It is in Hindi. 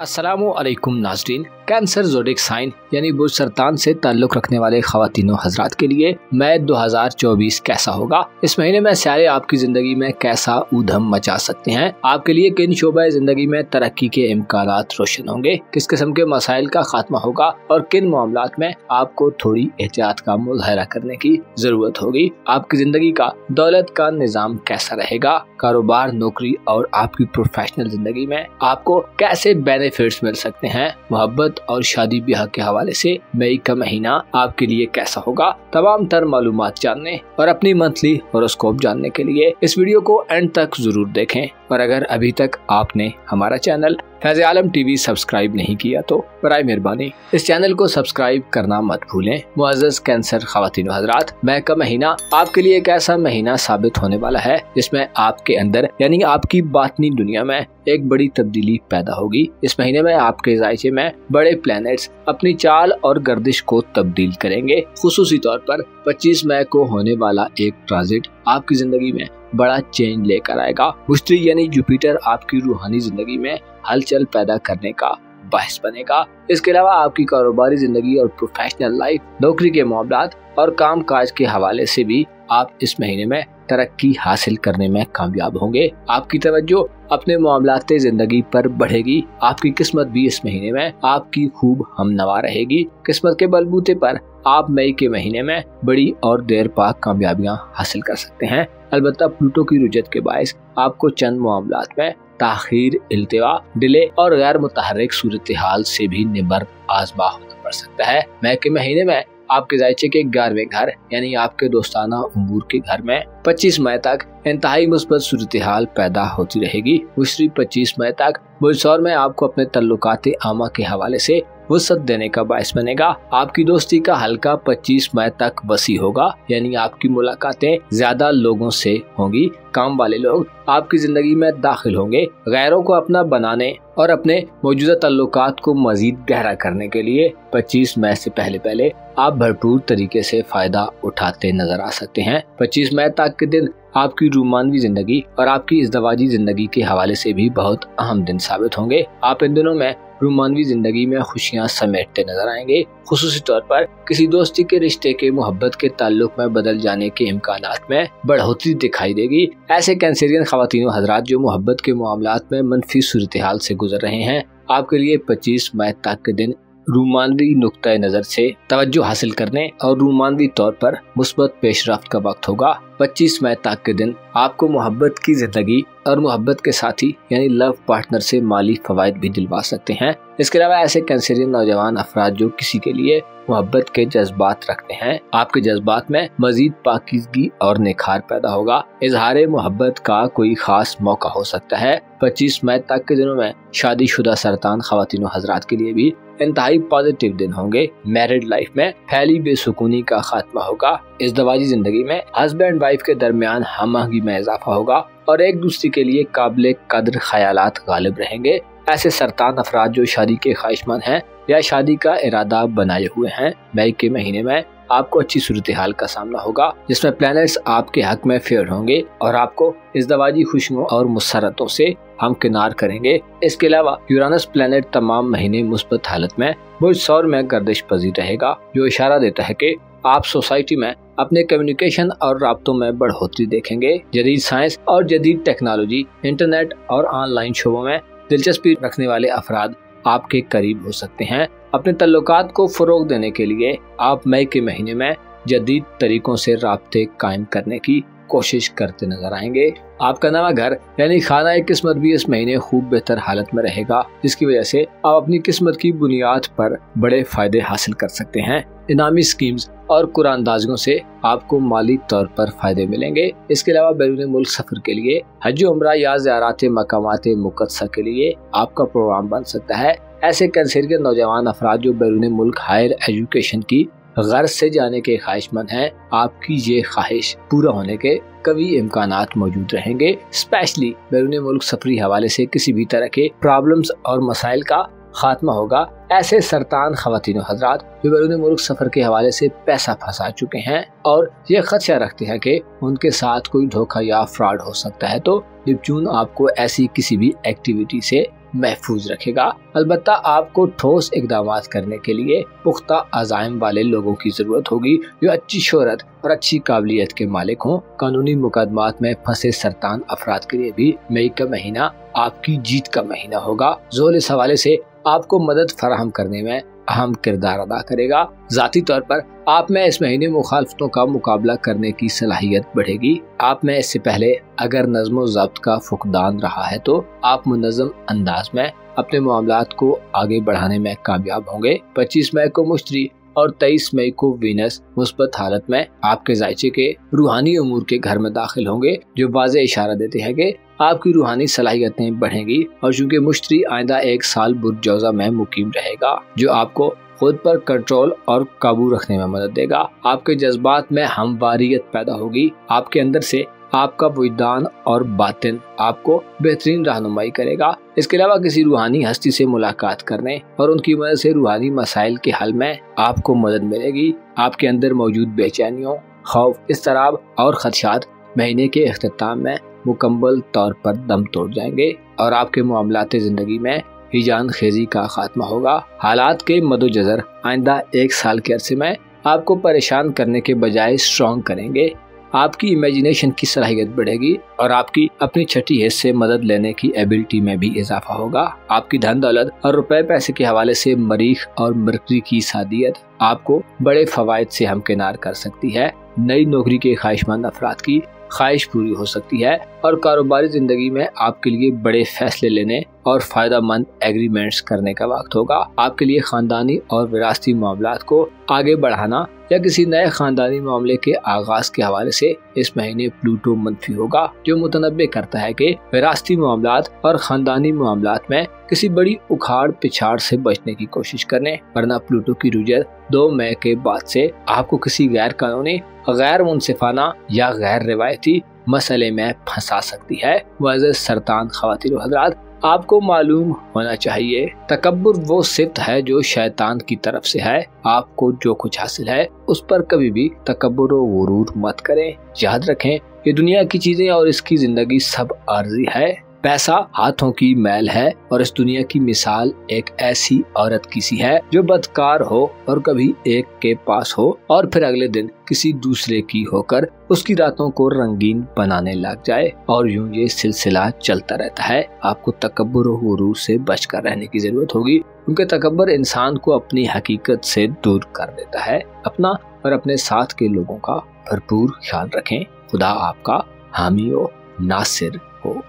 अस्सलामुअलैकुम नाज़रीन। कैंसर ज़ोडिक साइन यानी बुर्ज सरतान से ताल्लुक़ रखने वाले ख़वातीनो हज़रात के लिए मई 2024 कैसा होगा। इस महीने में सियारे आपकी ज़िंदगी में कैसा ऊधम मचा सकते हैं। आपके लिए किन शोबे ज़िंदगी में तरक्की के इम्कानात रोशन होंगे, किस किस्म के मसाइल का खात्मा होगा और किन मामलात में आपको थोड़ी एहतियात का मुज़ाहरा करने की ज़रूरत होगी। आपकी ज़िंदगी का दौलत का निज़ाम कैसा रहेगा। कारोबार, नौकरी और आपकी प्रोफेशनल ज़िंदगी में आपको कैसे बेनिफिट्स मिल सकते हैं। मोहब्बत और शादी ब्याह के हवाले से मई का महीना आपके लिए कैसा होगा। तमाम तर मालूमात जानने और अपनी मंथली हॉरोस्कोप जानने के लिए इस वीडियो को एंड तक जरूर देखें। और अगर अभी तक आपने हमारा चैनल फैज़ आलम टीवी सब्सक्राइब नहीं किया तो बराए मेहरबानी इस चैनल को सब्सक्राइब करना मत भूलें। मुअज़्ज़ज़ कैंसर ख़वातीनो हज़रात, मई का महीना आपके लिए एक ऐसा महीना साबित होने वाला है जिसमें आपके अंदर यानी आपकी बातनी दुनिया में एक बड़ी तब्दीली पैदा होगी। इस महीने में आपके जायचे में बड़े प्लैनेट्स अपनी चाल और गर्दिश को तब्दील करेंगे। खुसूसी तौर पर 25 मई को होने वाला एक ट्रांजिट आपकी जिंदगी में बड़ा चेंज लेकर आएगा। मुश्तरी यानी जुपिटर आपकी रूहानी जिंदगी में हलचल पैदा करने का बायस बनेगा। इसके अलावा आपकी कारोबारी जिंदगी और प्रोफेशनल लाइफ, नौकरी के मामलात और काम काज के हवाले से भी आप इस महीने में तरक्की हासिल करने में कामयाब होंगे। आपकी तवज्जो अपने मामलाते जिंदगी पर बढ़ेगी। आपकी किस्मत भी इस महीने में आपकी खूब हमनवा रहेगी। किस्मत के बलबूते पर आप मई के महीने में बड़ी और देर पाक कामयाबियां हासिल कर सकते हैं। अलबत्ता प्लूटो की रुजत के बायस आपको चंद मामलात में ताखीर, इल्तिवा, डिले और गैर मुतहर्रिक सूरत हाल से भी निबर आज़मा होना पड़ सकता है। मई के महीने में आपके जायचे के 11वें घर यानी आपके दोस्ताना उमूर के घर में 25 मई तक इंतहाई मुस्बत सूरत हाल पैदा होती रहेगी। दूसरी 25 मई तक बुलसौर में आपको अपने तल्लुकात आमा के हवाले से वसअत देने का बायस बनेगा। आपकी दोस्ती का हल्का 25 मई तक वसी होगा यानी आपकी मुलाकातें ज्यादा लोगों से होंगी। काम वाले लोग आपकी जिंदगी में दाखिल होंगे। गैरों को अपना बनाने और अपने मौजूदा तल्लुकात को मजीद गहरा करने के लिए 25 मई से पहले आप भरपूर तरीके से फायदा उठाते नजर आ सकते हैं। 25 मई तक के दिन आपकी रूमानवी जिंदगी और आपकी इज़्दवाजी जिंदगी के हवाले से भी बहुत अहम दिन साबित होंगे। आप इन दिनों में रूमानवी जिंदगी में खुशियां समेटते नजर आएंगे। खुसूसी तौर पर किसी दोस्ती के रिश्ते के मोहब्बत के ताल्लुक में बदल जाने के इम्कानात में बढ़ोतरी दिखाई देगी। ऐसे कैंसरियन ख़वातीनो हज़रात जो मोहब्बत के मामलात में मनफी सूरत हाल से गुजर रहे हैं, आपके लिए 25 मई तक के दिन रूमानवी नुक्ता नजर से तवज्जो हासिल करने और रूमानवी तौर पर मुस्बत पेशरफ्त का वक्त होगा। 25 मई तक के दिन आपको मोहब्बत की जिंदगी और मोहब्बत के साथी यानी लव पार्टनर से माली फवायद भी दिलवा सकते हैं। इसके अलावा ऐसे कैंसरियन नौजवान अफराद जो किसी के लिए मोहब्बत के जज्बात रखते हैं, आपके जज्बात में मजीद पाकीज़गी और निखार पैदा होगा। इजहार मोहब्बत का कोई खास मौका हो सकता है। 25 मई तक के दिनों में शादीशुदा सरतान ख़वातीनो हज़रात के लिए भी इंतहाई पॉजिटिव दिन होंगे। मैरिड लाइफ में फैली बेसुकूनी का खात्मा होगा। इज़्दवाजी जिंदगी में हस्बैंड वाइफ के दरमियान हमआहंगी में इजाफा होगा और एक दूसरे के लिए काबिल कदर ख्यालात गालिब रहेंगे। ऐसे सरतान अफराद जो शादी के ख्वाहिशमंद हैं या शादी का इरादा बनाए हुए हैं, मई के महीने में आपको अच्छी सूरत हाल का सामना होगा जिसमें प्लैनेट्स आपके हक में फेवर होंगे और आपको इज़्दवाजी खुशियों और मुसरतों से हमकिनार करेंगे। इसके अलावा यूरानस प्लैनेट तमाम महीने मुस्बत हालत में बुर्ज सौर में गर्दिश पजीर रहेगा, जो इशारा देता है कि आप सोसाइटी में अपने कम्युनिकेशन और राब्तों में बढ़ोतरी देखेंगे। जदीद साइंस और जदीद टेक्नोलॉजी, इंटरनेट और ऑनलाइन शोबों में दिलचस्पी रखने वाले अफराद आपके करीब हो सकते हैं। अपने तल्लुकात को फरोग देने के लिए आप मई के महीने में जदीद तरीकों से राब्ते कायम करने की कोशिश करते नजर आएंगे। आपका नवा घर यानी खाना किस्मत भी इस महीने खूब बेहतर हालत में रहेगा, जिसकी वजह से आप अपनी किस्मत की बुनियाद पर बड़े फायदे हासिल कर सकते हैं। इनामी स्कीम्स और कुरानदाजियों से आपको माली तौर पर फायदे मिलेंगे। इसके अलावा बैरून मुल्क सफर के लिए, हज उम्रा या ज़ियारत मकामात मुक़द्दसा के लिए आपका प्रोग्राम बन सकता है। ऐसे कैंसरियन नौजवान अफराद जो बैरून मुल्क हायर एजुकेशन की गर्ज से जाने के ख्वाहिशमंद हैं, आपकी ये ख्वाहिश पूरा होने के कभी इम्कानात मौजूद रहेंगे। स्पेशली बैरून मुल्क सफरी हवाले से किसी भी तरह के प्रॉब्लम्स और मसाइल का खात्मा होगा। ऐसे सरतान ख़वातीनो हज़रात जो बैरून मुल्क सफर के हवाले से पैसा फंसा चुके हैं और ये खदशा रखते हैं कि उनके साथ कोई धोखा या फ्रॉड हो सकता है, तो निपचून आपको ऐसी किसी भी एक्टिविटी से महफूज रखेगा। अलबत्ता आपको ठोस इक़दामात करने के लिए पुख्ता अज़ाइम वाले लोगों की जरूरत होगी जो अच्छी शोहरत और अच्छी काबिलियत के मालिक हों। कानूनी मुकदमात में फंसे सरतान अफराद के लिए भी मई का महीना आपकी जीत का महीना होगा। ज़ोल इस हवाले से आपको मदद फराहम करने में अहम किरदार अदा करेगा। ज़ाती तौर पर आप में इस महीने मुखालफतों का मुकाबला करने की सलाहियत बढ़ेगी। आप में इससे पहले अगर नज़्म ज़ब्त का फुकदान रहा है तो आप मुनज़्ज़म अंदाज में अपने मामलात को आगे बढ़ाने में कामयाब होंगे। 25 मई को मुश्तरी और 23 मई को वीनस मुस्बत हालत में आपके जायचे के रूहानी उमूर के घर में दाखिल होंगे, जो वाज़े इशारा देते हैं कि आपकी रूहानी सलाहियतें बढ़ेंगी। और चूँकि मुश्तरी आइंदा 1 साल बुर्ज जौज़ा में मुकीम रहेगा, जो आपको खुद पर कंट्रोल और काबू रखने में मदद देगा। आपके जज्बात में हमवारियत पैदा होगी। आपके अंदर से आपका वजदान और बातिन आपको बेहतरीन रहनुमाई करेगा। इसके अलावा किसी रूहानी हस्ती से मुलाकात करने और उनकी मदद से रूहानी मसाइल के हल में आपको मदद मिलेगी। आपके अंदर मौजूद बेचैनियों, खौफ, इस्तराब और खदशात महीने के इख्तिताम में मुकम्मल तौर पर दम तोड़ जाएंगे और आपके मामलाते जिंदगी में हिजान खेजी का खात्मा होगा। हालात के मदोजर आइंदा 1 साल के अरसे में आपको परेशान करने के बजाय स्ट्रॉन्ग करेंगे। आपकी इमेजिनेशन की सलाहियत बढ़ेगी और आपकी अपनी छठी हिस्से से मदद लेने की एबिलिटी में भी इजाफा होगा। आपकी धन दौलत और रुपए पैसे के हवाले से मरीख और मरकरी की सादियत आपको बड़े फवायद से हमकिनार कर सकती है। नई नौकरी के ख्वाहिशमंद अफराद की ख्वाहिश पूरी हो सकती है और कारोबारी जिंदगी में आपके लिए बड़े फैसले लेने और फायदेमंद एग्रीमेंट्स करने का वक्त होगा। आपके लिए खानदानी और विरासती मामलात को आगे बढ़ाना या किसी नए खानदानी मामले के आगाज के हवाले से इस महीने प्लूटो मनफी होगा, जो मुतनब्बे करता है कि विरासती मामलात और खानदानी मामलात में किसी बड़ी उखाड़ पिछाड़ से बचने की कोशिश करने, वरना प्लूटो की रुजत 2 मई के बाद से आपको किसी गैर कानूनी, गैर मुनसिफाना या गैर रिवायती मसले में फंसा सकती है। मुअज़्ज़ज़ सरतान ख़वातीन व हज़रात, आपको मालूम होना चाहिए तकब्बुर वो सिफ्त है जो शैतान की तरफ से है। आपको जो कुछ हासिल है उस पर कभी भी तकब्बुर व गुरूर मत करें। याद रखें ये दुनिया की चीजें और इसकी जिंदगी सब आर्जी है। पैसा हाथों की मैल है और इस दुनिया की मिसाल एक ऐसी औरत की सी है जो बदकार हो और कभी एक के पास हो और फिर अगले दिन किसी दूसरे की होकर उसकी रातों को रंगीन बनाने लग जाए, और यूं ये सिलसिला चलता रहता है। आपको तकब्बुर और गुरूर से बचकर रहने की जरूरत होगी, क्योंकि तकब्बुर इंसान को अपनी हकीकत से दूर कर देता है। अपना और अपने साथ के लोगों का भरपूर ख्याल रखें। खुदा आपका हामी हो, नासिर हो।